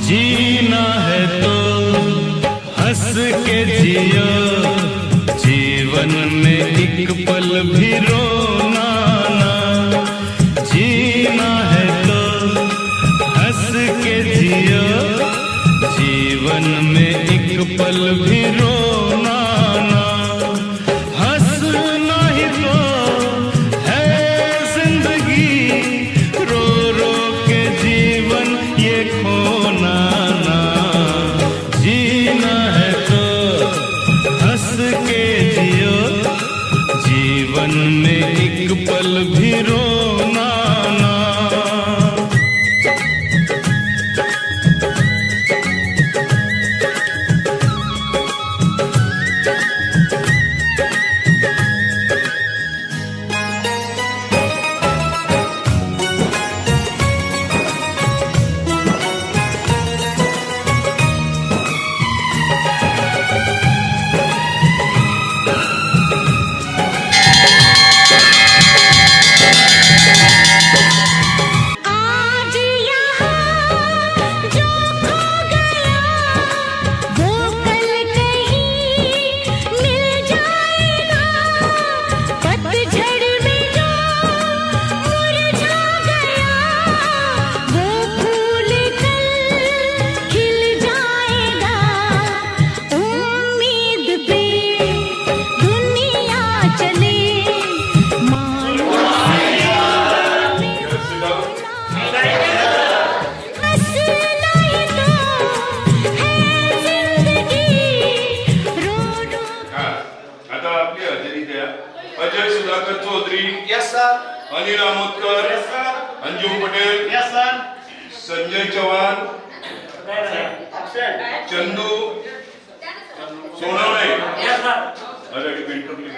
जीना है तो हंस के जियो, जीवन में एक पल भी रोना ना। जीना है तो हंस के जियो, जीवन में एक पल भी रोना ना। हंसना ही तो है जिंदगी, रो रो के जीवन ये खोना ना। जीना है तो हंस के जियो, जीवन में एक पल भी रोना ना। Ajay Sudhakar Chaudhari, yes sir. Anil Amodkar, yes sir. Anjum Patel, yes sir. Sanjay Chauhan, Chandu Sonawane, yes sir. अरे interview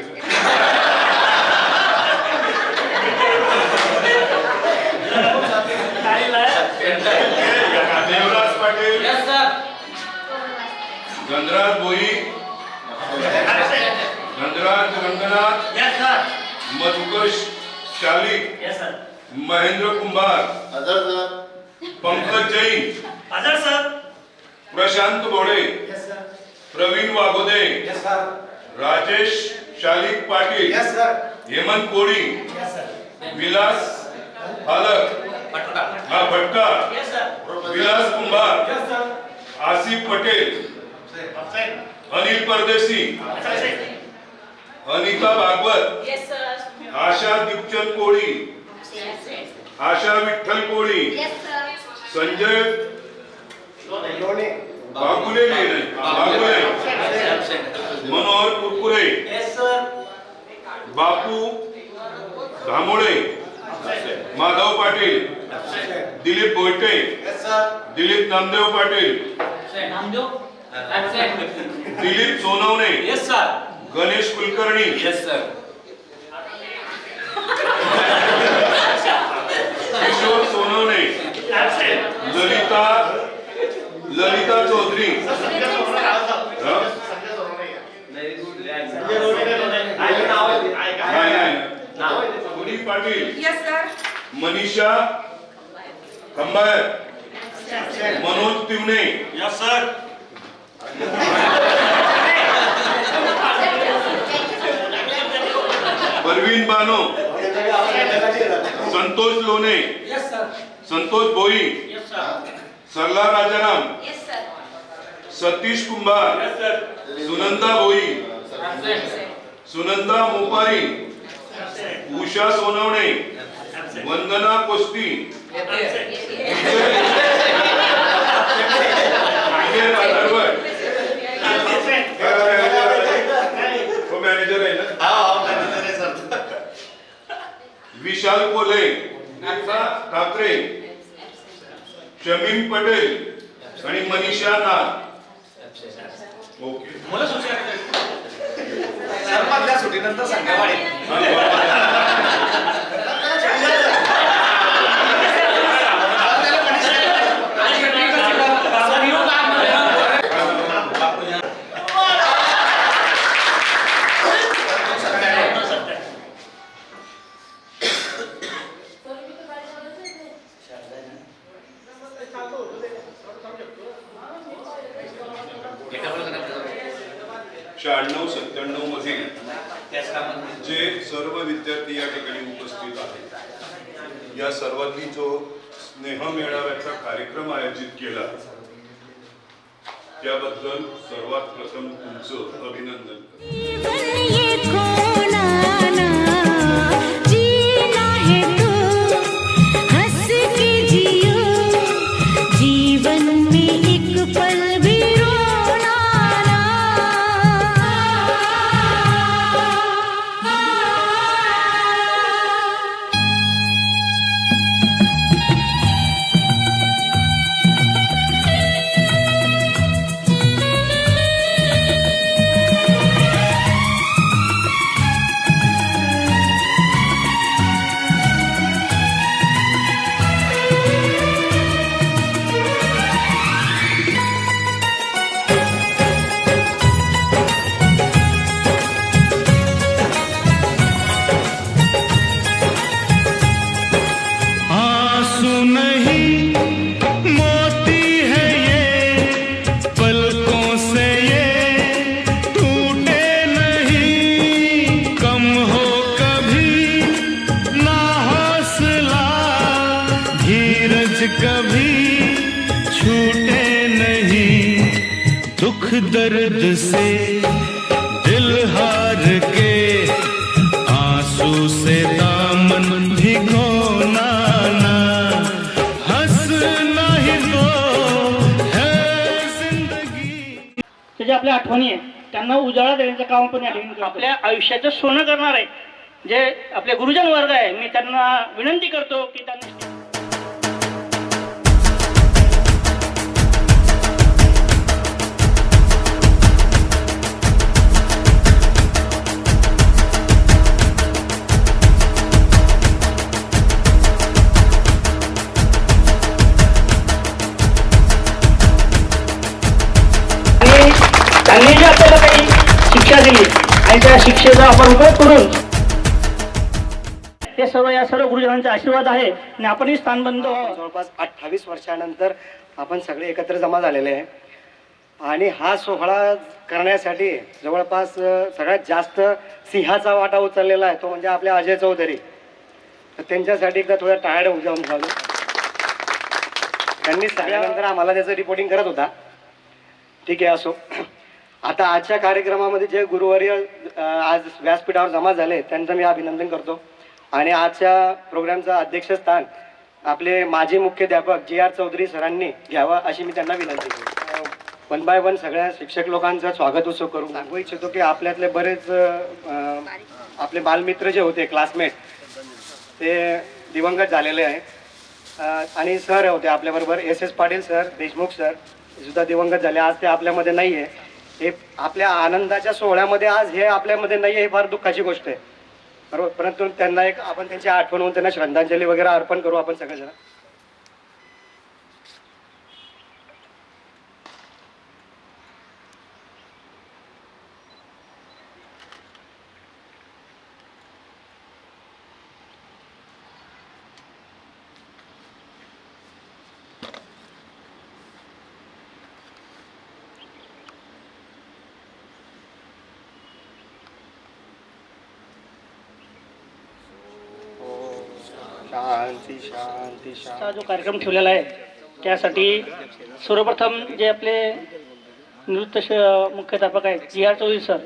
Devraj Patil, yes sir. Gandharaj Bhoi, Gandharaj Ranganath, yes sir. Madhukar Shalik, yes sir. Mahendra Kumbhar, हजर सर। पंकज जैन, हजर sir. Prashant Bode, yes sir. Pravin Waghode, yes sir. Rajesh Shalik Patil, yes sir. Hemant Koli, Vilas Phalak, भटका, विलास कुंभार, आसिफ पटेल, अनिल परदेशी, अनिता भागवत, आशा दीपचंद कोळी, आशा विठ्ठल कोळी, संजय बागुले, मनोहर कुरकुरे, बापू धामोळे, माधव पाटील, दिलीप भोयटे, दिलीप नामदेव पाटील, दिलीप सोनवणे, गणेश कुलकर्णी, किशोर सोनवणे, ललिता चौधरी, पुनी पाटील, मनीषा खंबायर, मनोज तिवणे, परवीन बानो, संतोष लोणे, संतोष भोई, सरला राजाराम, सतीश कुंभार, सुनंदा भोई, सुनंदा मोपारी, उषा सोनवणे, वंदना कोस्ती, मॅनेजर आहे ना, विशाल कोले, ठाकरे, शमीम पटेल आणि मनीषा नाथ. ओके, सुटीनंतर संध्याकाळी शहाण्णव 97 मध्ये जे सर्व विद्यार्थी या ठिकाणी उपस्थित आहेत, या सर्वांनी जो स्नेह मेळाव्याचा कार्यक्रम आयोजित केला त्याबद्दल सर्वात प्रथम तुमचं अभिनंदन. कभी छूटे नहीं, दुख दर्द से दिल हार के आंसू से दामन भिगोना ना, हंसना ही तो है जिंदगी. ते जे आपल्या आठवणी आहे त्यांना उजाळा देण्याचं काम पण या ठिकाणी आपल्या आयुष्याचं सोनं करणार आहे जे आपले गुरुजन वर्ग आहे. मी त्यांना विनंती करतो की त्यांनी जे आपल्याला काही शिक्षा दिली आणि त्या शिक्षेचा आपण उपयोग करून हे सर्व या सर्व गुरुजनांचा आशीर्वाद आहे आणि आपणही स्थानबंध व्हावं. जवळपास 28 वर्षानंतर आपण सगळे एकत्र जमा झालेले आहे. आणि हा सोहळा करण्यासाठी जवळपास सगळ्यात जास्त सिंहाचा वाटा उचललेला आहे तो म्हणजे आपले अजय चौधरी. तर त्यांच्यासाठी एकदा थोडं टायर्ड होऊ जाऊन झालं. त्यांनी सगळ्यानंतर आम्हाला त्याचं रिपोर्टिंग करत होता. ठीक आहे, असो. आता आजच्या कार्यक्रमामध्ये जे गुरुवर्य आज व्यासपीठावर जमा झाले त्यांचं मी अभिनंदन करतो. आणि आजच्या प्रोग्रामचं अध्यक्षस्थान आपले माजी मुख्याध्यापक जी आर चौधरी सरांनी घ्यावं अशी मी त्यांना विनंती केली. 1 बाय 1 सगळ्या शिक्षक लोकांचं स्वागत उत्सव करून सांगू इच्छितो की आपल्यातले बरेच आपले बालमित्र जे होते क्लासमेट ते दिवंगत झालेले आहे. आणि सर होते आपल्याबरोबर SS Patil sir, Deshmukh sir सुद्धा दिवंगत झाले. आज ते आपल्यामध्ये नाही आहे. हे आपल्या आनंदाच्या सोहळ्यामध्ये आज हे आपल्यामध्ये नाही आहे, हे फार दुःखाची गोष्ट आहे, बरोबर. परंतु त्यांना एक आपण त्यांची आठवण होऊन त्यांना श्रद्धांजली वगैरे अर्पण करू आपण सगळेजण. शांती शांती शांती. हा जो कार्यक्रम ठेवलेला आहे त्यासाठी सर्वप्रथम जे आपले मुख्याध्यापक आहेत जी आर चौधरी सर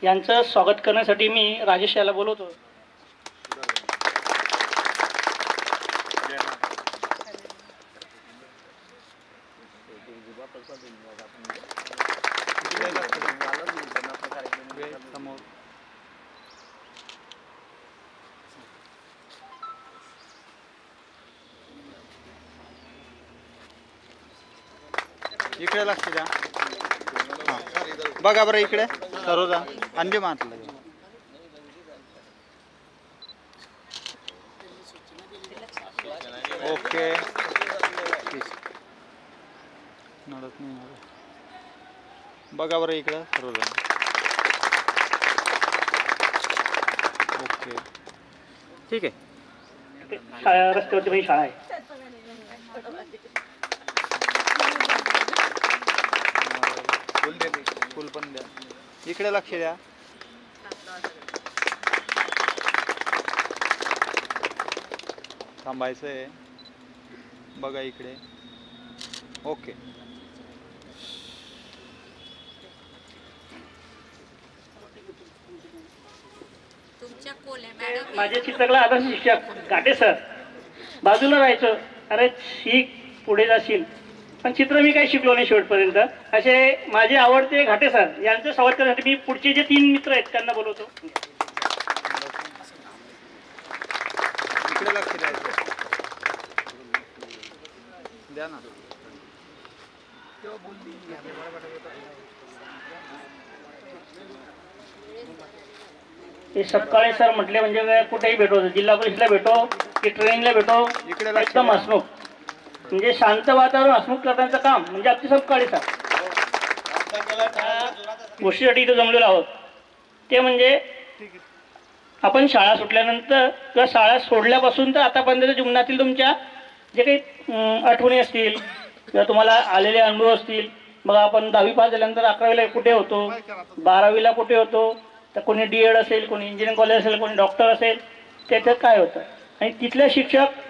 यांचं स्वागत करण्यासाठी मी राजेश याला बोलवतो. इकडे लक्ष द्या. हां बघा बरं इकडे सरोजा अंडी मारलं. ओके नडत नाही. बघा बरं इकडे सरोजा. ओके ठीक आहे. शाळा रस्त्यावरती माझी शाळा आहे. फुल पण द्या. इकडे लक्ष द्या. थांबायचं आहे. बघा इकडे. ओके माझे चित्रकला आदर्श शिक्षक घाटे सर बाजूला राहायचं, अरे शिक पुढे जाशील, पण चित्र मी काही शिकलो नाही शेवटपर्यंत. असे माझे आवडते घाटे सर यांचं स्वागत करण्यासाठी मी पुढचे जे 3 मित्र आहेत त्यांना बोलवतो. इकडे लक्ष द्यायचं. द्या ना. हे सपकाळे सर म्हटले म्हणजे कुठेही भेटो, जिल्हा परिषदला भेटो की ट्रेनिंगला भेटो, इकडे लक्ष एकदम द्या. हसमुख, म्हणजे शांत वातावरण हसमुख करण्याचं काम म्हणजे आमचे सपकाळे सर. गोष्टीसाठी इथं जमलेलो आहोत ते म्हणजे आपण शाळा सुटल्यानंतर किंवा शाळा सोडल्यापासून तर आतापर्यंत जीवनातील तुमच्या जे काही आठवणी असतील किंवा तुम्हाला आलेले अनुभव असतील. बघा आपण 10वी पास झाल्यानंतर 11वीला कुठे होतो, 12वीला कुठे होतो, तर कोणी D.Ed असेल, कोणी इंजिनिअरिंग कॉलेज असेल, कोणी डॉक्टर असेल, त्याच्यात काय होतं. आणि तिथले शिक्षक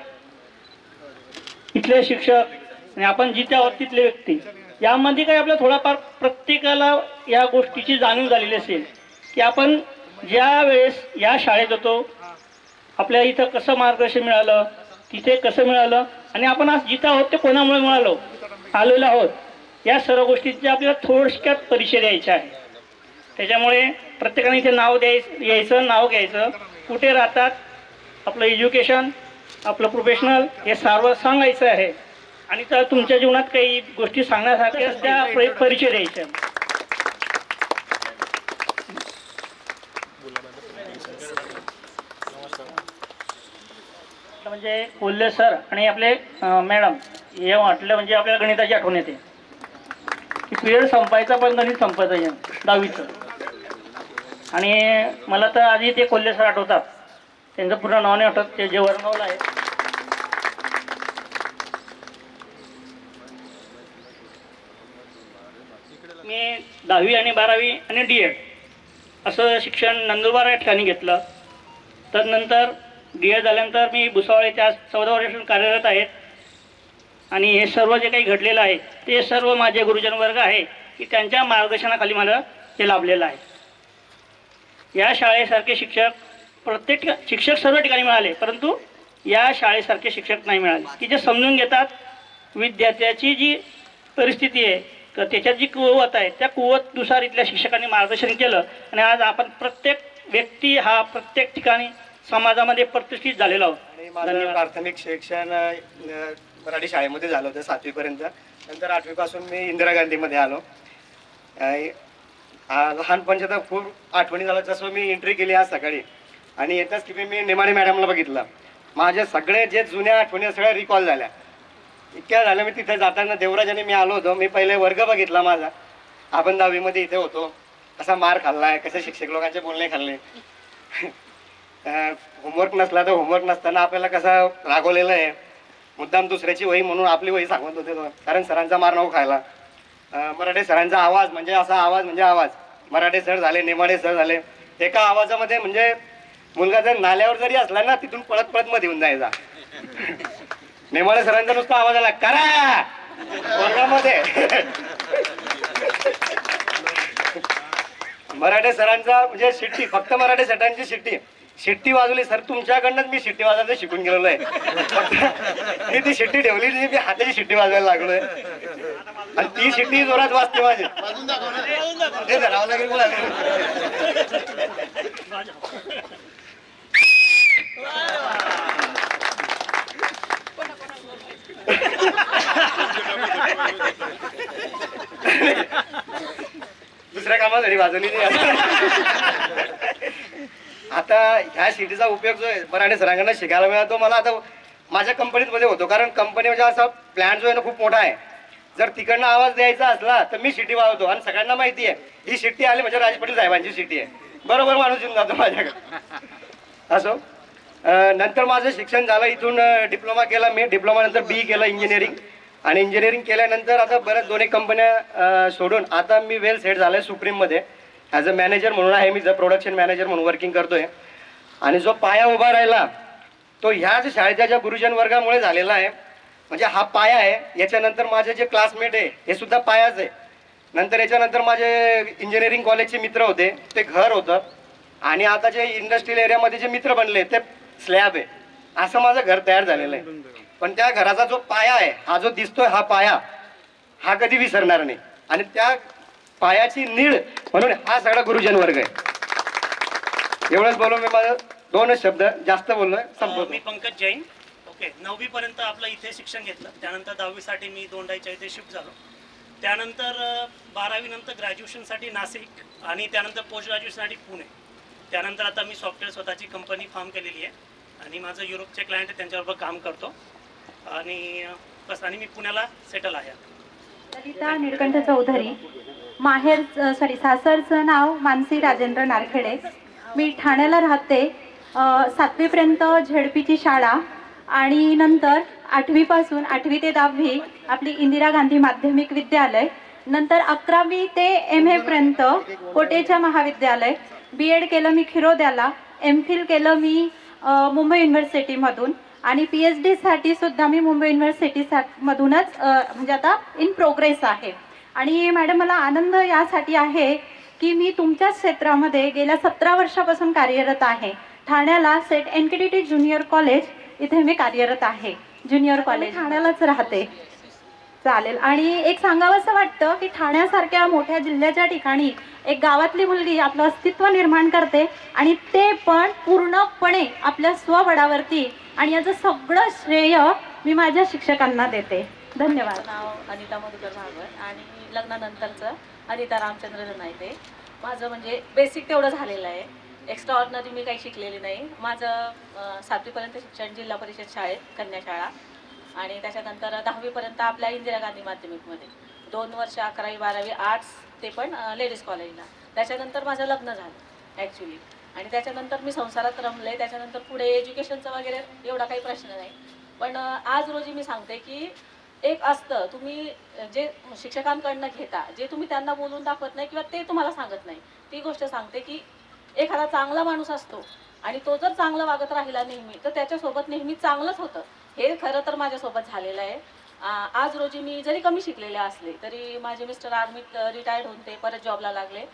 आणि आपण जिथे आहोत तिथले व्यक्ती यामध्ये काय आपल्या थोडाफार प्रत्येकाला या गोष्टीची जाणीव झालेली असेल की आपण ज्या वेळेस या शाळेत होतो आपल्या इथं कसं मार्गदर्शन मिळालं, तिथे कसं मिळालं आणि आपण आज जिथं आहोत ते कोणामुळे आलेलो आहोत, या सर्व गोष्टींचे आपल्याला थोडक्यात परिचय द्यायचा आहे. त्याच्यामुळे प्रत्येकाने इथे नाव यायचं, नाव घ्यायचं, कुठे राहतात, आपलं एज्युकेशन, आपलं प्रोफेशनल हे सर्व सांगायचं आहे. आणि तर तुमच्या जीवनात काही गोष्टी सांगण्यासारख्या त्या परिचय द्यायच्या. म्हणजे कोल्हे सर आणि आपले मॅडम हे वाटलं म्हणजे आपल्याला गणिताची आठवण येते की पिरियड संपायचा पण गणित संपायचं 10वीचं. आणि मला तर आधी ते कोल्हे सर आठवतात, त्यांचं पूर्ण नाव नाही आठवत, ते जे वरनवलं आहे. 10वी आणि 12वी आणि D.Ed असं शिक्षण नंदुरबार या ठिकाणी घेतलं. तदनंतर D.Ed झाल्यानंतर मी भुसावळ येथे आज 14 वर्षापासून कार्यरत आहेत. आणि हे सर्व जे काही घडलेलं आहे ते सर्व माझे गुरुजन वर्ग आहे की त्यांच्या मार्गदर्शनाखाली मला हे लाभलेलं आहे. या शाळेसारखे शिक्षक सर्व ठिकाणी मिळाले, परंतु या शाळेसारखे शिक्षक नाही मिळाले की जे समजून घेतात विद्यार्थ्याची जी परिस्थिती आहे तर त्याच्यात जी कुवत आहे त्या कुवतनुसार इथल्या शिक्षकांनी मार्गदर्शन केलं. आणि आज आपण प्रत्येक व्यक्ती हा प्रत्येक ठिकाणी समाजामध्ये प्रतिष्ठित झालेला आहोत. आणि माझं प्राथमिक शिक्षण मराठी शाळेमध्ये झालं होतं 7वीपर्यंत. नंतर 8वीपासून मी इंदिरा गांधीमध्ये आलो. लहानपणच्या तर खूप आठवणी झालं. जसं मी एंट्री केली आज सकाळी आणि येताच की मी नेमाडे मॅडमला बघितलं. माझे सगळे जे जुन्या आठवणी सगळ्या रिकॉल झाल्या. इतक्या झाल्या. मी तिथे जाताना देवराजाने मी आलो होतो. मी पहिले वर्ग बघितला माझा. आपण 10वीमध्ये इथे होतो. कसा मार खाल्ला आहे, कसे शिक्षक लोकांचे बोलणे खाल्ले. होमवर्क नसला तर होमवर्क नसताना आपल्याला कसं रागवलेलं आहे. मुद्दाम दुसऱ्याची वही म्हणून आपली वही सांगत होते तो. कारण सरांचा मार नको खायला. मराठे सरांचा आवाज म्हणजे असा आवाज म्हणजे आवाज. मराठे सर झाले, नेमाडे सर झाले. एका आवाजामध्ये म्हणजे मुलगा जर नाल्यावर जरी असला ना तिथून पळत पळत मध्ये येऊन जायचा. नेमाडे सरांचा नुसता आवाज आला करा वर्गामध्ये. मराठे सरांचा म्हणजे शिट्टी, फक्त मराठे सरांची शिट्टी वाजवली. सर तुमच्याकडनंच मी शिट्टी वाजवायला शिकून गेलेलो आहे. मी ती शिट्टी ठेवली नाही, मी हाताची शिट्टी वाजवायला लागलोय आणि ती शिट्टी जोरात वाजते माझी. ते धरावं लागेल मला. दुसऱ्या कामासाठी वाजवली नाही. आता ह्या शिटीचा उपयोग जो आहे मराठे सरांकडनं शिकायला मिळाला मला आता माझ्या कंपनीत मध्ये होतो. कारण कंपनी म्हणजे असा प्लॅन जो आहे ना खूप मोठा आहे. जर तिकडनं आवाज द्यायचा असला तर मी शिट्टी वाजवतो आणि सगळ्यांना माहिती आहे ही शिट्टी आली म्हणजे राज पाटील साहेबांची शिट्टी आहे. बरोबर माणूस येऊन जातो माझ्याकडे. असो नंतर माझं शिक्षण झालं. इथून डिप्लोमा केला मी. डिप्लोमा नंतर BE केलं इंजिनिअरिंग. आणि इंजिनिअरिंग केल्यानंतर आता बऱ्याच 2-1 कंपन्या सोडून आता मी वेल सेट झालं आहे सुप्रीममध्ये. ॲज अ मॅनेजर म्हणून आहे मी. प्रोडक्शन मॅनेजर म्हणून वर्किंग करतोय. आणि जो पाया उभा राहिला तो ह्याच शाळेच्या ज्या गुरुजन वर्गामुळे झालेला आहे. म्हणजे हा पाया आहे. याच्यानंतर माझे जे क्लासमेट आहे हे सुद्धा पायाच आहे. नंतर याच्यानंतर माझे इंजिनिअरिंग कॉलेजचे मित्र होते ते घर होतं. आणि आता जे इंडस्ट्रियल एरियामध्ये जे मित्र बनले ते स्लॅब आहे. असं माझं घर तयार झालेलं आहे. पण त्या घराचा जो पाया आहे हा जो दिसतोय हा पाया हा कधी विसरणार नाही. आणि त्या पायाची नीड म्हणून हा सगळा गुरुजन वर्ग आहे. एवढंच बोलून मी माझं 2च शब्द जास्त बोललोय संपवतो. मी पंकज जैन. ओके 9वी पर्यंत आपलं इथे शिक्षण घेतलं. त्यानंतर 10वीसाठी मी दोंडाईच्या इथे शिफ्ट झालो. त्यानंतर 12वी नंतर ग्रॅज्युएशनसाठी नाशिक आणि त्यानंतर पोस्ट ग्रॅज्युएशनसाठी पुणे. त्यानंतर आता मी सॉफ्टवेअर स्वतःची कंपनी फॉर्म केलेली आहे आणि माझं युरोपचे क्लायंट आहे त्यांच्याबरोबर काम करतो आणि बस. आणि मी पुण्याला सेटल आहे. ललिता निळकंठ चौधरी. सासरचं नाव मानसी राजेंद्र नारखेडे. मी ठाण्याला राहते. 7वीपर्यंत झेडपीची शाळा आणि नंतर 8वीपासून 8वी ते 10वी आपली इंदिरा गांधी माध्यमिक विद्यालय. नंतर 11वी ते MA पर्यंत कोटेच्या महाविद्यालय. BEd केलं मी खिरोद्याला. MPhil केलं मी मुंबई युनिव्हर्सिटीमधून आणि PhD साठी सुद्धा मी मुंबई युनिव्हर्सिटीमधूनच म्हणजे आता इन प्रोग्रेस आहे. आणि मॅडम मला आनंद यासाठी आहे की मी तुमच्याच क्षेत्रामध्ये गेल्या 17 वर्षापासून कार्यरत आहे. ठाण्याला सेट NKTT ज्युनियर कॉलेज इथे मी कार्यरत आहे. ज्युनियर कॉलेज ठाण्यालाच राहते. चालेल. आणि एक सांगावंसं वाटतं की ठाण्यासारख्या मोठ्या जिल्ह्याच्या ठिकाणी एक गावातली मुलगी आपलं अस्तित्व निर्माण करते आणि ते पण पूर्णपणे आपल्या स्वबळावरती. आणि याचं सगळं श्रेय मी माझ्या शिक्षकांना देते. धन्यवाद. नाव अनिता मधुकर भागवत आणि लग्नानंतरचं अनिता रामचंद्र नायते. माझं म्हणजे बेसिक तेवढं झालेलं आहे. एक्स्ट्रा ऑर्डिनरी मी काही शिकलेली नाही. माझं 7वीपर्यंत शिक्षण जिल्हा परिषद शाळेत कन्याशाळा आणि त्याच्यानंतर 10वीपर्यंत आपल्या इंदिरा गांधी माध्यमिकमध्ये. 2 वर्ष 11वी 12वी आर्ट्स ते पण लेडीज कॉलेजला. त्याच्यानंतर माझं लग्न झालं ॲक्च्युली आणि त्याच्यानंतर मी संसारात रमले. त्याच्यानंतर पुढे एज्युकेशनचं वगैरे एवढा काही प्रश्न नाही. पण आज रोजी मी सांगते की एक असतं, तुम्ही जे शिक्षकांकडनं घेता, जे तुम्ही त्यांना बोलून दाखवत नाही किंवा ते तुम्हाला सांगत नाही, ती गोष्ट सांगते की एखादा चांगला माणूस असतो आणि तो जर चांगलं वागत राहिला नेहमी तर त्याच्यासोबत नेहमी चांगलंच होतं. हे खरं तर माझ्यासोबत झालेलं आहे. आज रोजी मी जरी कमी शिकलेले असले तरी माझे मिस्टर आर्मीत रिटायर्ड होऊन ते परत जॉबला लागले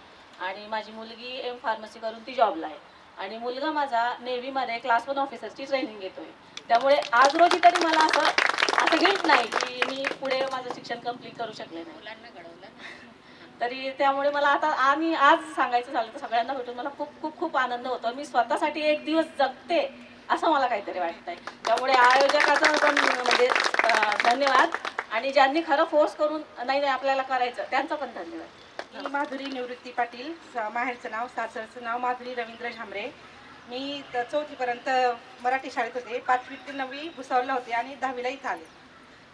आणि माझी मुलगी एम फार्मसी करून ती जॉबला आहे आणि मुलगा माझा नेव्हीमध्ये क्लास 1 ऑफिसरची ट्रेनिंग घेतोय. त्यामुळे आज रोजी तरी मला असं गिल्ट नाही की मी पुढे माझं शिक्षण कंप्लीट करू शकले नाही. तरी त्यामुळे मला आता आणि आज सांगायचं झालं तर सगळ्यांना भेटून मला खूप खूप खूप आनंद होतो. मी स्वतःसाठी एक दिवस जगते असं मला काहीतरी वाटतंय. त्यामुळे आयोजकाचं पण म्हणजे धन्यवाद आणि ज्यांनी खरं फोर्स करून नाही आपल्याला करायचं त्यांचं पण धन्यवाद. मी माधुरी निवृत्ती पाटील, माहेरचं नाव सासरचं नाव माधुरी रवींद्र झांबरे. मी 4थीपर्यंत मराठी शाळेत होते, 5वी ते 9वी भुसावळला होते आणि 10वीला इथं आले.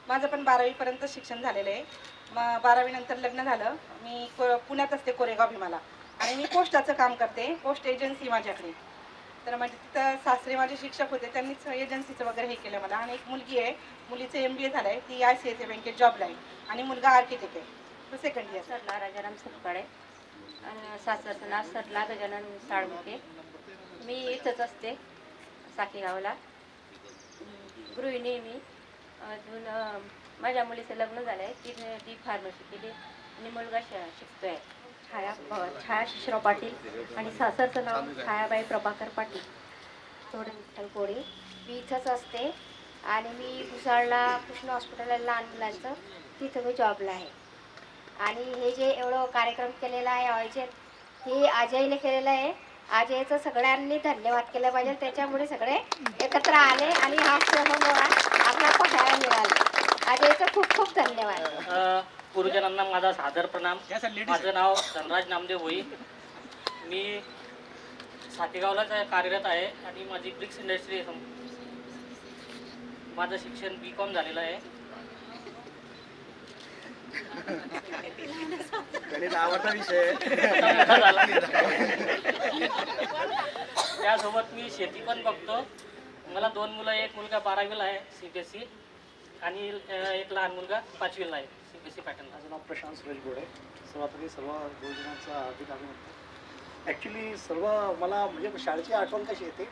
माझं पण 12वीपर्यंत शिक्षण झालेलं आहे. मग 12वी नंतर लग्न झालं. मी पुण्यात असते, कोरेगाव भीमाला, आणि मी पोस्टाचं काम करते, पोस्ट एजन्सी माझ्याकडे. तर म्हणजे तिथं सासरे माझे शिक्षक होते, त्यांनीच एजन्सीचं वगैरे हे केलं मला. आणि एक मुलगी आहे, मुलीचं MBA झालं आहे, ती ICICI बँकेत जॉबला आहे आणि मुलगा आर्किटेक्ट आहे, तो सेकंड इयर. सरला राजाराम सतपाडे, सासरचं नाव सरला गजानन साळमुखे. मी इथंच असते साकी गावाला, गृहिणी मी. अजून माझ्या मुलीचं लग्न झालं आहे, ती फार्मसी केली आणि मुलगा शिकतोय. छाया शिशराव पाटील आणि सासरचं नाव छायाबाई प्रभाकर पाटील, थोडं विठ्ठल कोळी. मी इथंच असते आणि मी भुसावळला कृष्ण हॉस्पिटलला लहान मुलांचं तिथं मी जॉबला आहे. आणि हे जे एवढं कार्यक्रम केलेला आहे आयोजित, हे अजयने केलेलं आहे. अजयचं सगळ्यांनी धन्यवाद केलं पाहिजे, त्याच्यामुळे सगळे एकत्र आले आणि हा सोहळा आपल्याला पाहायला मिळाला. अजयचं खूप खूप धन्यवाद. गुरुजनांना माझा सादर प्रणाम. माझं नाव धनराज नामदेव भोई. मी सातेगावलाच कार्यरत आहे आणि माझी ब्रिक्स इंडस्ट्री, माझं शिक्षण BCom झालेलं आहे. गणित आवडता विषय. त्यासोबत मी शेती पण बघतो. मला 2 मुलं, एक मुलगा 12वीला आहे CBSE आणि एक लहान मुलगा 5वीला आहे CBSE पॅटर्न. माझं नाव प्रशांत सुरेश गोडे. सर्वात आधी सर्व गुरुजनांचा हार्दिक अभिनंदन. ॲक्च्युली सर्व मला म्हणजे शाळेची आठवण कशी येते,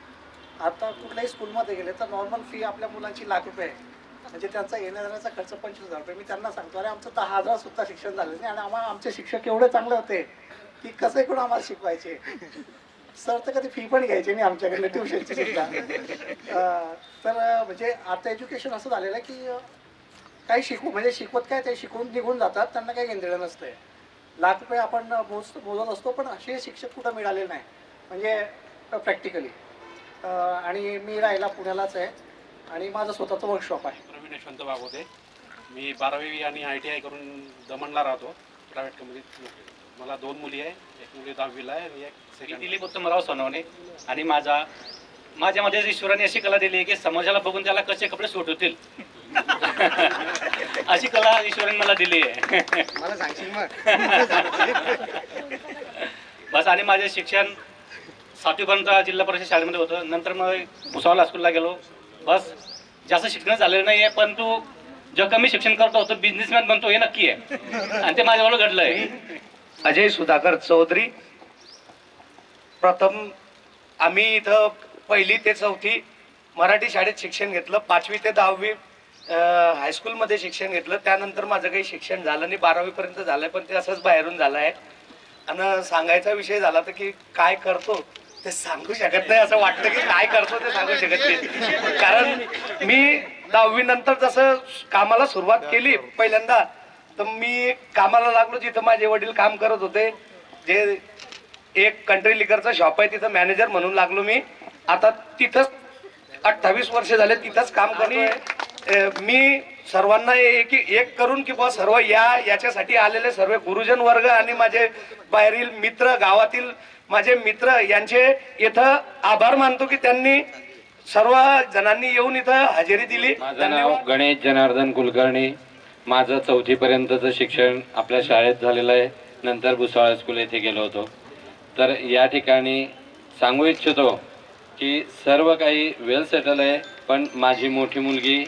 आता कुठल्याही स्कूलमध्ये गेले तर नॉर्मल फी आपल्या मुलांची ₹1,00,000 आहे, म्हणजे त्यांचा येण्या जाण्याचा खर्च ₹25,000. मी त्यांना सांगतो, अरे आमचं 10,000 सुद्धा शिक्षण झालं नाही आणि आमचे शिक्षक एवढे चांगले होते की कसं करून आम्हाला शिकवायचे. सर तर कधी फी पण घ्यायची नाही आमच्याकडे ट्युशनची सुद्धा. तर म्हणजे आता एज्युकेशन असं झालेलं आहे की काही शिकवत काय ते शिकवून निघून जातात, त्यांना काही घेणदेणं नसतंय. ₹1,00,000 आपण मोजत असतो, पण असे शिक्षक कुठं मिळाले नाही म्हणजे प्रॅक्टिकली. आणि मी राहायला पुण्यालाच आहे आणि माझं स्वतःचं वर्कशॉप आहे. प्रवीण यशवंत वाघोते. मी 12वी आणि ITI करून दमणला राहतो, प्रायव्हेट कंपनीत. मला 2 मुली आहे, एक मुली 10वीला आहे आणि एक सेकंड. दिलीप उत्तमराव सोनवणे. आणि माझ्यामध्ये ईश्वराने अशी कला दिली आहे की समाजाला बघून त्याला कसे कपडे सूट होतील अशी कला ईश्वराने मला दिली आहे. मला सांगशील मग. बस. आणि माझे शिक्षण 7वीपर्यंत जिल्हा परिषद शाळेमध्ये होतं. नंतर मग भुसावळ हायस्कूलला गेलो. बस जास्त शिक्षण झालेलं नाही आहे, परंतु जो कमी शिक्षण करतो तो बिझनेसमॅन बनतो हे नक्की आहे आणि ते माझ्यावर घडलं आहे. अजय सुधाकर चौधरी. प्रथम आम्ही इथं 1ली ते 4थी मराठी शाळेत शिक्षण घेतलं. 5वी ते 10वी हायस्कूलमध्ये शिक्षण घेतलं. त्यानंतर माझं काही शिक्षण झालं नाही, 12वीपर्यंत झालं आहे, पण ते असंच बाहेरून झालं आहे. आणि सांगायचा विषय झाला तर की काय करतो ते सांगू शकत नाही. असं वाटतं की काय करतो ते सांगू शकत नाही, कारण मी 10वी नंतर जसं कामाला सुरुवात केली पहिल्यांदा, तर मी कामाला लागलो जिथं माझे वडील काम करत होते, जे एक कंट्री लिकरचं शॉप आहे, तिथं मॅनेजर म्हणून लागलो मी. आता तिथंच 28 वर्ष झाले तिथंच काम करतोय. मी सर्वांना एक करून की बा सर्व याच्यासाठी आलेले सर्व गुरुजन वर्ग आणि माझे बाहेरील मित्र, गावातील माझे मित्र यांचे इथं आभार मानतो की त्यांनी सर्व जणांनी येऊन इथं हजेरी दिली. माझं नाव गणेश जनार्दन कुलकर्णी. माझं 4थीपर्यंतचं शिक्षण आपल्या शाळेत झालेलं आहे. नंतर भुसावळ स्कूल येथे गेलो होतो. तर या ठिकाणी सांगू इच्छितो की सर्व काही वेल सेटल आहे, पण माझी मोठी मुलगी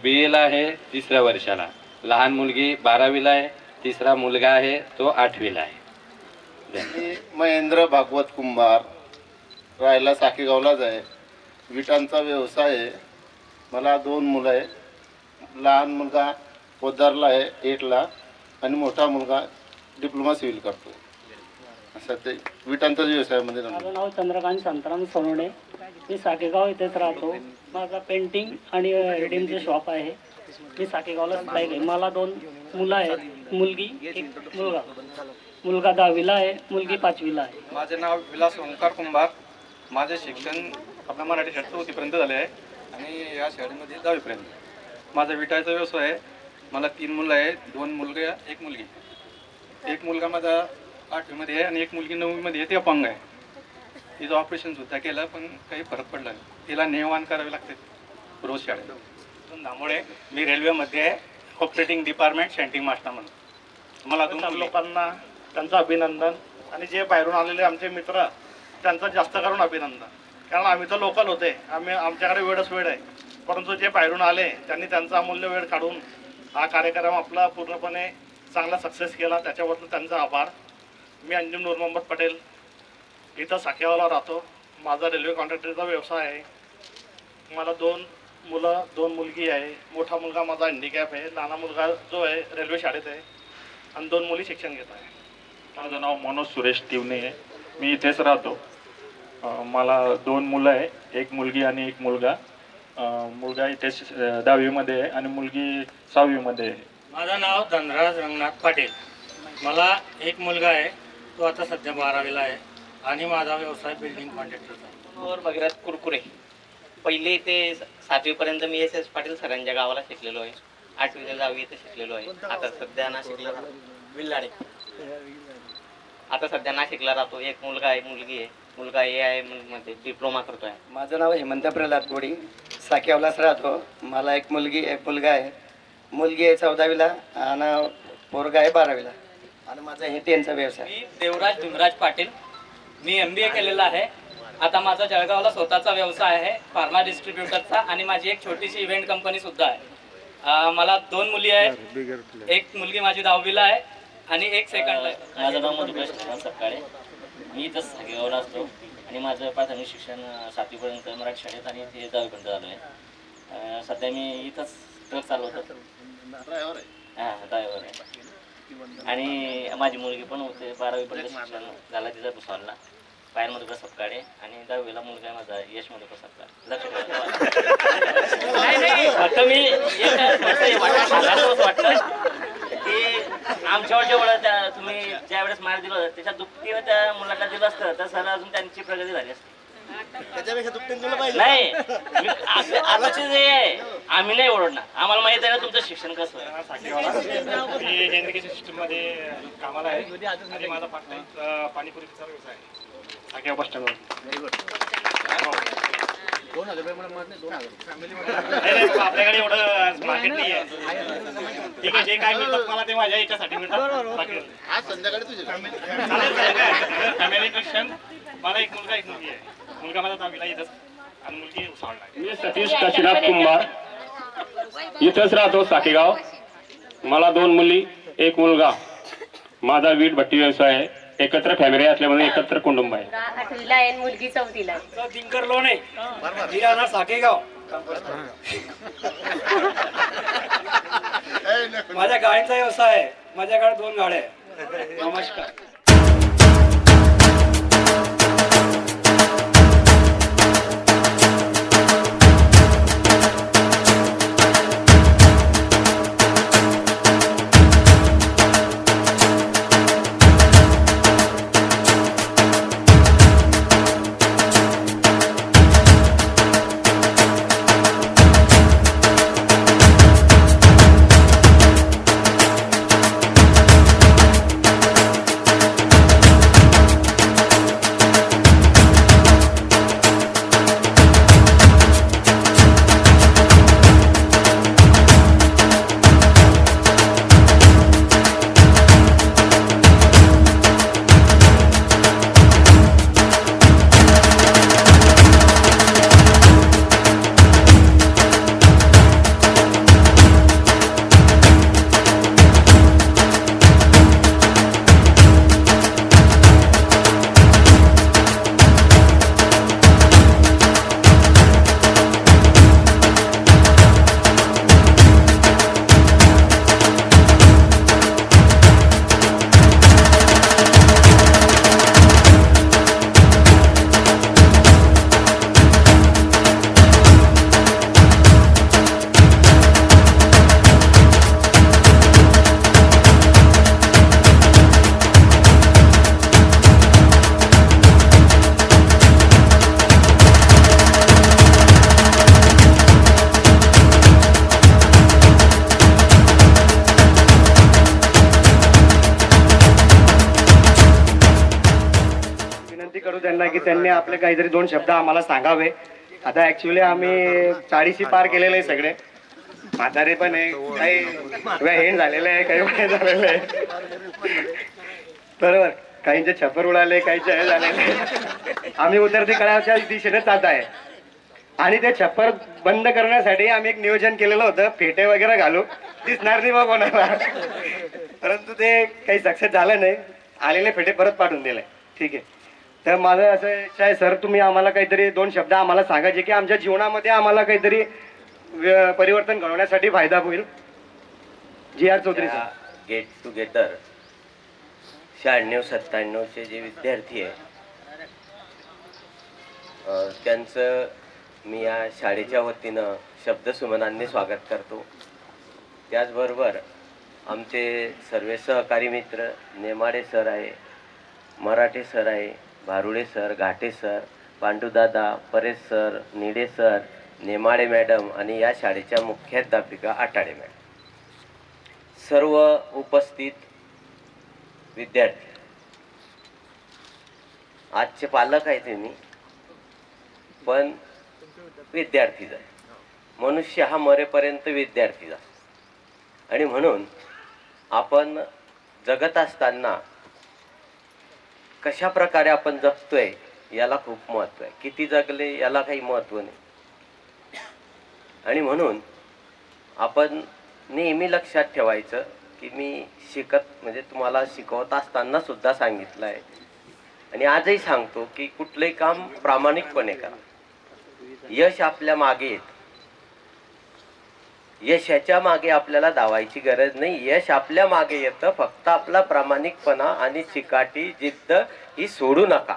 बी एला आहे 3ऱ्या वर्षाला. लहान मुलगी 12वीला आहे. 3रा मुलगा आहे तो 8वीला आहे. मी महेंद्र भागवत कुंभार, राहायला साकेगावलाच आहे. विटांचा व्यवसाय आहे. मला 2 मुलं आहे. लहान मुलगा पोद्दारला आहे 8ला आणि मोठा मुलगा डिप्लोमा सिव्हिल करतो. असं ते विटांचा व्यवसायामध्ये माझं नाव चंद्रकांत शांताराम सोनवणे. मी साकेगाव इथेच राहतो. माझा पेंटिंग आणि रिडीमचे शॉप आहे. मी साकेगावला स्थायिक आहे. मला 2 मुलं आहेत, मुलगी 1 मुलगा. मुलगा 10वीला आहे, मुलगी 5वीला आहे. माझे नाव विलास ओंकार कुंभार. माझे शिक्षण आपल्या मराठी शाळेत 4थीपर्यंत झाले आहे आणि या शाळेमध्ये 10वीपर्यंत. माझा विटायचा व्यवसाय आहे. मला 3 मुलं आहेत, 2 मुलगे 1 मुलगी. 1 मुलगा माझा 8वीमध्ये आहे आणि 1 मुलगी 9वीमध्ये आहे. ती अपंग आहे. तिचं ऑपरेशनसुद्धा केलं पण काही फरक पडला नाही. तिला नेवाण करावे लागते रोज शाळेत. त्यामुळे मी रेल्वेमध्ये आहे, ऑपरेटिंग डिपार्टमेंट सेंटिंग मास्टर म्हणून. मला 2 लोकांना त्यांचं अभिनंदन आणि जे बाहेरून आलेले आमचे मित्र त्यांचं जास्त करून अभिनंदन. कारण आम्ही तर लोकल होते, आमच्याकडे वेळच वेळ आहे. परंतु जे बाहेरून आले त्यांनी त्यांचा अमूल्य वेळ काढून हा कार्यक्रम आपला पूर्णपणे चांगला सक्सेस केला. त्याच्याबद्दल त्यांचा आभार. मी अंजुम नूर मोहम्मद पटेल, इथं साकेगावला राहतो. माझा रेल्वे कॉन्ट्रॅक्टरचा व्यवसाय आहे. मला 2 मुलं 2 मुलगी आहे. मोठा मुलगा माझा हँडिकॅप आहे. लहाना मुलगा जो आहे रेल्वे शाळेत आहे आणि 2 मुली शिक्षण घेत आहे. माझं नाव मनोज सुरेश तिवणे आहे. मी इथेच राहतो. मला 2 मुलं आहे, 1 मुलगी आणि 1 मुलगा. मुलगा इथे 10वीमध्ये आहे आणि मुलगी 6वीमध्ये आहे. माझं नाव धनराज रंगनाथ पाटील. मला 1 मुलगा आहे, तो आता सध्या 12वीला आहे आणि माझा व्यवसाय बिल्डिंग कॉन्ट्रॅक्टरचा आहे. भगीरथ कुरकुरे. पहिले ते 7वीपर्यंत मी एस पाटील सरांच्या गावाला शिकलेलो आहे. 8वी ते 10वी इथे शिकलेलो आहे. आता सध्या नाशिकला विल्लाडे. आता सध्या नाशिकला राहतो. 1 मुलगा आहे, मुलगी आहे. मुलगा AI मध्ये डिप्लोमा करतो आहे. माझं नाव हेमंत प्रल्हाद कोडी. साकेगावलाच राहतो. मला 1 मुलगी 1 मुलगा आहे. मुलगी आहे 14वीला आणि पोरगा आहे 12वीला आणि माझा हे टेनचा व्यवसाय. मी देवराज धुनराज पाटील. मी MBA केलेला आहे. आता माझा जळगावला स्वतःचा व्यवसाय आहे फार्मा डिस्ट्रीब्युटरचा आणि माझी एक छोटीशी इव्हेंट कंपनी सुद्धा आहे. मला 2 मुली आहेत. 1 मुलगी माझी 10वीला आहे आणि 1 सेकंडला आहे. माझं नाव मधुकर श्रीराम सकाळे. मी इथंच साकेगावला असतो आणि माझं प्राथमिक शिक्षण 7वीपर्यंत मराठी शाळेत आणि ते 10वीपर्यंत झालं आहे. सध्या मी इथंच ट्रक चालवतो. हां, ड्रायव्हर आहे. आणि माझी मुलगी पण होते 12वीपर्यंत शिक्षण झालं तिचं भुसावळला. पायल मधुकर सपकाळे आणि 10वीला मुलगा आहे माझा यश मधुकर सपकाळे. लक्ष वाटतं मी वाटतं की आमच्यावर जेवढं तुम्ही ज्या वेळेस मार्क दिलं होतं त्याच्या दुपटीनं त्या मुलाला दिलं असतं तर सर अजून त्यांची प्रगती झाली असते. नाही आताचे जे आम्ही नाही ओरडणार. आम्हाला माहित आहे ना तुमचं शिक्षण कसं आहे. मी एज्युकेशन सिस्टममध्ये कामाला आहे आणि माझा पार्ट टाइम पाणीपुरीचा व्यवसाय आहे साकेगाव बस स्टँडवर. आपल्याकडे एवढं मार्केट नाही आहे. ठीक आहे, जे काय मिळतात मला ते माझ्या याच्यासाठी मिळतात. आज संध्याकाळी तुझे फॅमिली शिक्षण. मला 1 मुलगा 1 मुलगी आहे. मुलगा माझा 10वीला इथंच आणि मुलगी उसाळला आहे. मी सतीश काशीनाथ कुंभार, इथंच राहतो साकेगाव. मला 2 मुली 1 मुलगा. माझा वीट भट्टी व्यवसाय आहे. एकत्र फॅमिली असल्यामुळे एकत्र कुटुंब आहे. 8वीला आहे, मुलगी 4थीला आहे. दिनकर लोणे राहणार साकेगाव. माझ्या गाड्यांचा व्यवसाय आहे. माझ्याकडे 2 गाड्या आहे. नमस्कार. त्यांना की त्यांनी आपले काहीतरी 2 शब्द आम्हाला सांगावे. आता ऍक्च्युली आम्ही 40 पार केलेले आहे सगळे, म्हातारे पण आहे, काही हेण झालेलं आहे, काही वय झालेलं आहे, बरोबर, काहींचे छप्पर उडाले, काहींचे हे झालेले. आम्ही उतरती कळाच्या दिशेने जात आहे आणि ते छप्पर बंद करण्यासाठी आम्ही एक नियोजन केलेलं होतं, फेटे वगैरे घालू, दिसणार नाही बा कोणाला, परंतु ते काही सक्सेस झालं नाही. आलेले फेटे परत पाठवून दिले. ठीक आहे. तर माझं असं इच्छा आहे सर, तुम्ही आम्हाला काहीतरी 2 शब्द आम्हाला सांगायचे की आमच्या जीवनामध्ये आम्हाला काहीतरी परिवर्तन घडवण्यासाठी फायदा होईल. GR. Chaudhari sir. Get together 96-97चे जे विद्यार्थी आहे त्यांचं मी या शाळेच्या वतीनं शब्दसुमनांनी स्वागत करतो. त्याचबरोबर आमचे सर्व सहकारी मित्र नेमाडे सर आहे, मराठे सर आहे, Bharude sir, Ghate sir, Pandudada, Paresh sir, Nide sir, Nemade madam आणि या शाळेच्या मुख्याध्यापिका आटाडे मॅडम, सर्व उपस्थित विद्यार्थी. आजचे पालक आहे तुम्ही, पण विद्यार्थीच आहे. मनुष्य हा मरेपर्यंत विद्यार्थीच आहे. आणि म्हणून आपण जगत असताना कशा प्रकारे आपण जगतोय याला खूप महत्त्व आहे. किती जगले याला काही महत्त्व नाही. आणि म्हणून आपण नेहमी लक्षात ठेवायचं की मी म्हणजे तुम्हाला शिकवत असताना सुद्धा सांगितलं आहे आणि आजही सांगतो की कुठलंही काम प्रामाणिकपणे करा. यश आपल्या मागे येतं. यशाच्या मागे आपल्याला धावायची गरज नाही. यश आपल्या मागे येतं. फक्त आपला प्रामाणिकपणा आणि चिकाटी जिद्द ही सोडू नका.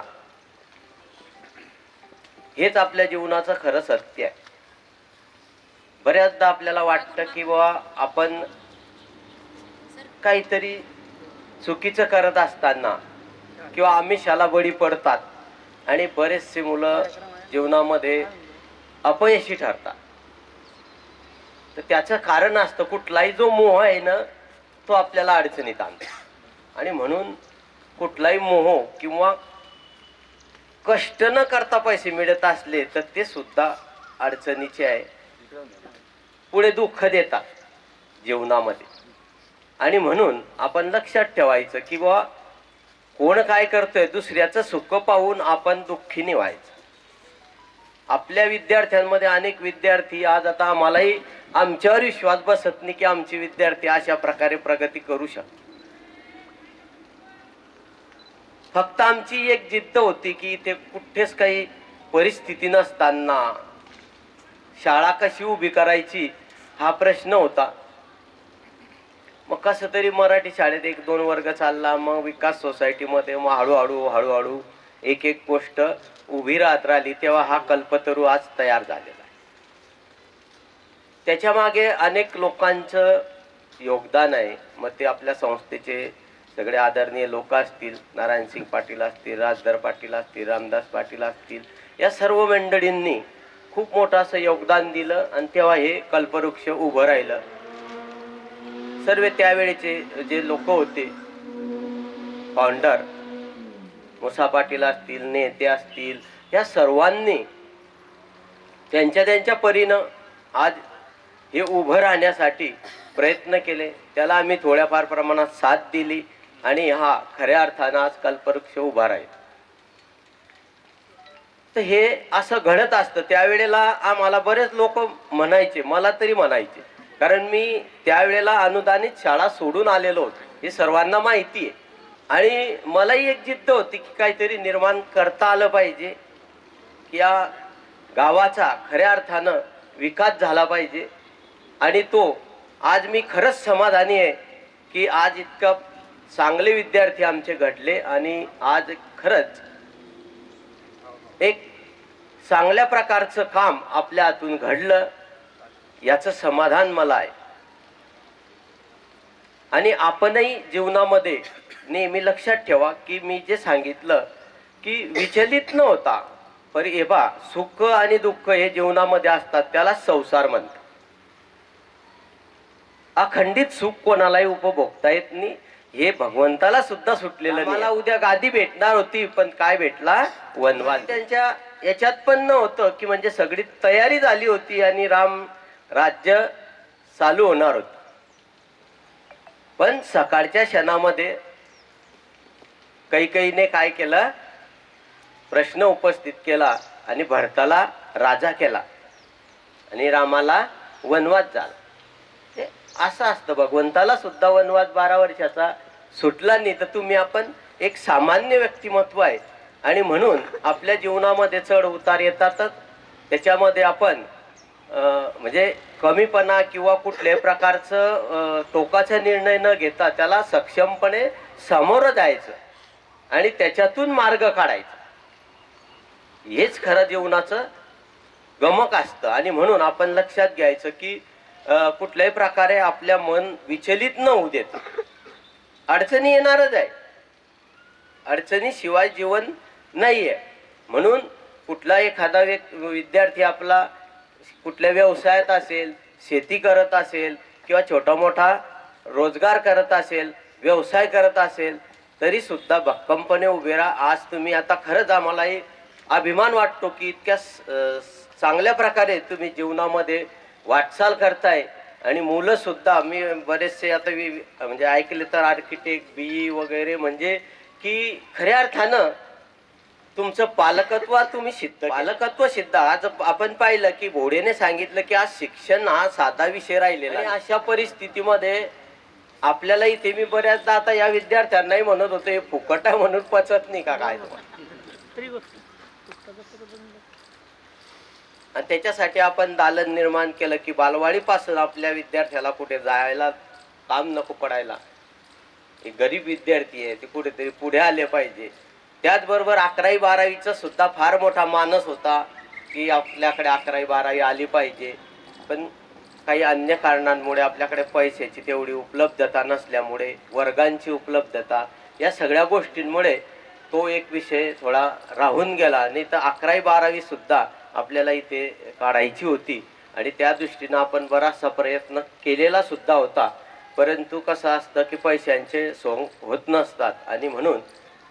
हेच आपल्या जीवनाचं खरं सत्य आहे. बऱ्याचदा आपल्याला वाटतं की बाबा आपण काहीतरी चुकीचं करत असताना किंवा आमिषाला बळी पडतात आणि बरेचसे मुलं जीवनामध्ये अपयशी ठरतात. तर त्याचं कारण असतं कुठलाही जो मोह आहे ना तो आपल्याला अडचणीत आणतो. आणि म्हणून कुठलाही मोह किंवा कष्ट न करता पैसे मिळत असले तर ते सुद्धा अडचणीचे आहे, पुढे दुःख देतात जीवनामध्ये. आणि म्हणून आपण लक्षात ठेवायचं की बाबा कोण काय करतोय दुसऱ्याचं सुख पाहून आपण दुःखी नाही व्हायचं. आपल्या विद्यार्थ्यांमध्ये अनेक विद्यार्थी आज आता आम्हालाही आमच्यावर विश्वास बसत नाही की आमचे विद्यार्थी अशा प्रकारे प्रगती करू शकतात. फक्त आमची एक जिद्द होती की इथे कुठेच काही परिस्थिती नसताना शाळा कशी उभी करायची हा प्रश्न होता. मग कसं तरी मराठी शाळेत 1-2 वर्ग चालला, मग विकास सोसायटीमध्ये, मग हळूहळू एक गोष्ट उभी राहिली, तेव्हा हा कल्पतरू आज तयार झालेला आहे. त्याच्या मागे अनेक लोकांचं योगदान आहे. मग ते आपल्या संस्थेचे सगळे आदरणीय लोक असतील, नारायणसिंग पाटील असतील, राजधर पाटील असतील, रामदास पाटील असतील, या सर्व मंडळींनी खूप मोठं असं योगदान दिलं आणि तेव्हा हे कल्पवृक्ष उभं राहिलं. सर्व त्यावेळेचे जे लोक होते, फाउंडर मुसा पाटील असतील, नेते असतील, या सर्वांनी त्यांच्या परीनं आज हे उभं राहण्यासाठी प्रयत्न केले. त्याला आम्ही थोड्याफार प्रमाणात साथ दिली आणि हा खऱ्या अर्थानं आज कल्पवृक्ष उभा राहील. तर हे असं घडत असतं. त्यावेळेला आम्हाला बरेच लोक म्हणायचे, मला तरी म्हणायचे, कारण मी त्यावेळेला अनुदानित शाळा सोडून आलेलो होतो, हे सर्वांना माहिती आहे. आणि मलाही एक जिद्द होती की काहीतरी निर्माण करता आलं पाहिजे, की या गावाचा खऱ्या अर्थानं विकास झाला पाहिजे. आणि तो आज मी खरंच समाधानी आहे की आज इतकं चांगले विद्यार्थी आमचे घडले आणि आज खरंच एक चांगल्या प्रकारचं काम आपल्या हातून घडलं याचं समाधान मला आहे. आणि आपणही जीवनामध्ये नेहमी लक्षात ठेवा की मी जे सांगितलं की विचलित न होता, पण हे बा सुख आणि दुःख हे जीवनामध्ये असतात, त्याला संसार म्हणतात. अखंडित सुख कोणालाही उपभोगता येत नाही. हे भगवंताला सुद्धा सुटलेलं नाही. मला उद्या गादी भेटणार होती, पण काय भेटला? वनवास. त्यांच्या याच्यात पण नव्हतं की म्हणजे सगळी तयारी झाली होती आणि राम राज्य चालू होणार होत, पण सकाळच्या क्षणामध्ये कैकेयीने काय केलं? प्रश्न उपस्थित केला आणि भरताला राजा केला आणि रामाला वनवास झाला. ते असं असतं, भगवंताला सुद्धा वनवास 12 वर्षाचा सुटला नाही, तर तुम्ही आपण एक सामान्य व्यक्तिमत्व आहे आणि म्हणून आपल्या जीवनामध्ये चढ उतार येतातच. त्याच्यामध्ये आपण म्हणजे कमीपणा किंवा कुठल्याही प्रकारचं टोकाचा निर्णय न घेता त्याला सक्षमपणे सामोरं जायचं आणि त्याच्यातून मार्ग काढायचा. हेच खरं जीवनाचं गमक असतं. आणि म्हणून आपण लक्षात घ्यायचं की कुठल्याही प्रकारे आपल्या मन विचलित न होऊ देत. अडचणी येणारच आहे, अडचणीशिवाय जीवन नाही आहे. म्हणून कुठला एखादा विद्यार्थी आपला कुठल्या व्यवसायात असेल, शेती करत असेल किंवा छोटा मोठा रोजगार करत असेल, व्यवसाय करत असेल, तरी सुद्धा भक्कमपणे उभे राहा. आज तुम्ही आता खरंच आम्हालाही अभिमान वाटतो की इतक्या चांगल्या प्रकारे तुम्ही जीवनामध्ये वाटचाल करताय. आणि मुलं सुद्धा मी बरेचसे आता म्हणजे ऐकले तर आर्किटेक्ट, BE वगैरे, म्हणजे की खऱ्या अर्थानं तुमचं पालकत्व तुम्ही सिद्ध, पालकत्व सिद्ध. आज आपण पाहिलं की भोडेने सांगितलं की आज शिक्षण हा साधा विषय राहिलेला आहे. अशा परिस्थितीमध्ये आपल्याला इथे मी बऱ्याचदा आता या विद्यार्थ्यांनाही म्हणत होतो, हे फुकट आहे म्हणून पचत नाही का काय? आणि त्याच्यासाठी आपण दालन निर्माण केलं की बालवाडीपासून आपल्या विद्यार्थ्याला कुठे जायला काम नको पडायला. एक गरीब विद्यार्थी आहे, ते कुठेतरी पुढे आले पाहिजे. त्याचबरोबर 11वी 12वीचा सुद्धा फार मोठा मानस होता की आपल्याकडे 11वी 12वी आली पाहिजे, पण काही अन्य कारणांमुळे आपल्याकडे पैशाची तेवढी उपलब्धता नसल्यामुळे, वर्गांची उपलब्धता, या सगळ्या गोष्टींमुळे तो एक विषय थोडा राहून गेला. नाही तर 11वी 12वी सुद्धा आपल्याला इथे काढायची होती आणि त्या दृष्टीनं आपण बराचसा प्रयत्न केलेला सुद्धा होता. परंतु कसं असतं की पैशांचे सोंग होत नसतात आणि म्हणून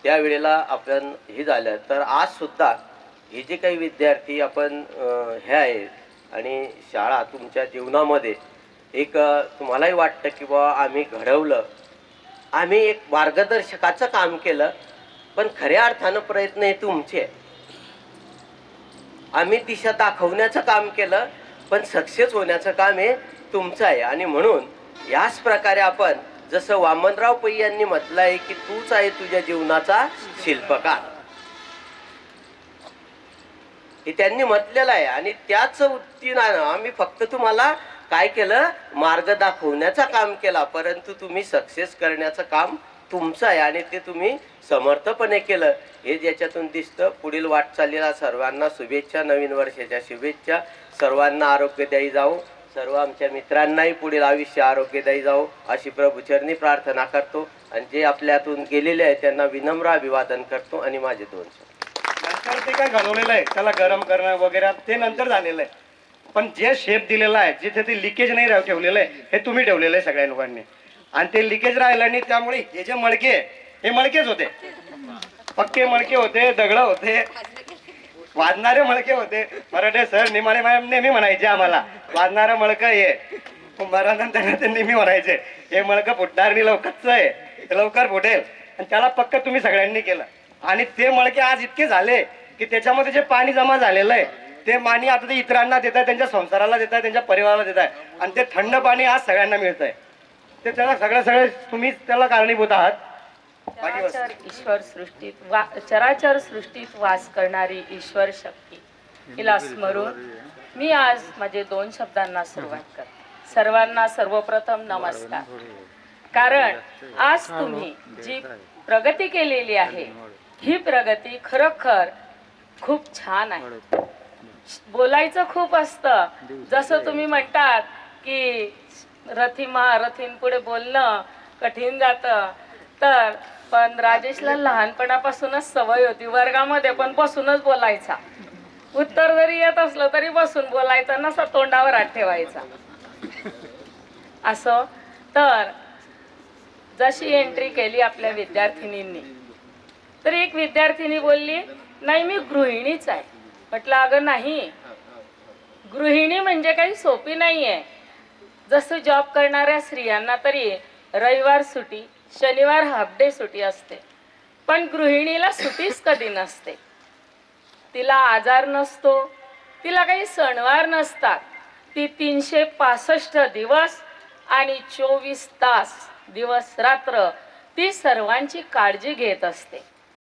त्यावेळेला आपण हे झालं. तर आज सुद्धा हे जे काही विद्यार्थी आपण हे आहेत आणि शाळा तुमच्या जीवनामध्ये एक तुम्हालाही वाटतं की बाबा आम्ही घडवलं, आम्ही एक मार्गदर्शकाचं काम केलं, पण खऱ्या अर्थानं प्रयत्न हे तुमचे. आम्ही दिशा दाखवण्याचं काम केलं, पण सक्सेस होण्याचं काम हे तुमचं आहे. आणि म्हणून याच प्रकारे आपण जसं वामनराव पै यांनी म्हटलं आहे की तूच आहे तुझ्या जीवनाचा शिल्पकार, हे त्यांनी म्हटलेलं आहे. आणि त्याच उत्तीनानं आम्ही फक्त तुम्हाला काय केलं? मार्ग दाखवण्याचं काम केला, परंतु तुम्ही सक्सेस करण्याचं काम तुमचं आहे आणि ते तुम्ही समर्थपणे केलं. हे ज्याच्यातून दिसतं. पुढील वाटचालीला सर्वांना शुभेच्छा, नवीन वर्षाच्या शुभेच्छा. सर्वांना आरोग्यदायी जाऊ, सर्व आमच्या मित्रांनाही पुढील आयुष्य आरोग्यदायी जाऊ अशी प्रभूचरणी प्रार्थना करतो. आणि जे आपल्यातून गेलेले आहेत त्यांना विनम्र अभिवादन करतो. आणि माझे 2 नंतर ते काय घालवलेलं आहे त्याला गरम करणं वगैरे ते नंतर झालेलं आहे, पण जे शेप दिलेला आहे, जिथे ते लिकेज नाही ठेवलेलं आहे, हे तुम्ही ठेवलेलं आहे सगळ्या लोकांनी. आणि ते लिकेज राहिलं नाही, त्यामुळे हे जे मडके हे मडकेच होते, पक्के मडके होते, दगड होते, वाजणारे मडके होते. मराठे सर निमाणे मॅम नेहमी म्हणायचे आम्हाला, वाजणारं मडकं हे मराठ्यांना ते नेहमी म्हणायचे, हे मडकं फुटणार नाही, लवकरच आहे, लवकर फुटेल. आणि त्याला पक्क तुम्ही सगळ्यांनी केलं. आणि ते मडके आज इतके झाले की त्याच्यामध्ये जे पाणी जमा झालेलं आहे ते पाणी आता ते इतरांना देत आहे, त्यांच्या संसाराला देत आहे, त्यांच्या परिवाराला देत आहे. आणि ते थंड पाणी आज सगळ्यांना मिळत आहे. ते त्याला सगळे तुम्ही त्याला कारणीभूत आहात. चराचर ईश्वर सृष्टीत चराचर सृष्टीत वास करणारी ईश्वर शक्ती हिला स्मरून मी आज माझे 2 शब्दांना सुरुवात करते. सर्वांना सर्वप्रथम नमस्कार. कारण आज तुम्ही जी प्रगती केलेली आहे ही प्रगती खरोखर खूप छान आहे. बोलायचं खूप असतं, जसं तुम्ही म्हणतात की रथीन पुढे बोलणं कठीण जातं. तर पण राजेशला लहानपणापासूनच सवय होती, वर्गामध्ये पण बसूनच बोलायचा. उत्तर जरी येत असलं तरी बसून बोलायचं, नसं तोंडावर हात ठेवायचा. असं तर जशी एंट्री केली आपल्या विद्यार्थिनींनी, तर एक विद्यार्थिनी बोलली, नाही मी गृहिणीच आहे. म्हटलं अगं नाही, गृहिणी म्हणजे काही सोपी नाही आहे. जसं जॉब करणाऱ्या स्त्रियांना तरी रविवार सुट्टी, शनिवार हाफ डे सुट्टी असते, पण गृहिणीला सुट्टीच कधी नसते. तिला आजार नसतो, तिला काही सणवार नसतात. ती 365 दिवस आणि 24 तास दिवस रात्र ती सर्वांची काळजी घेत असते.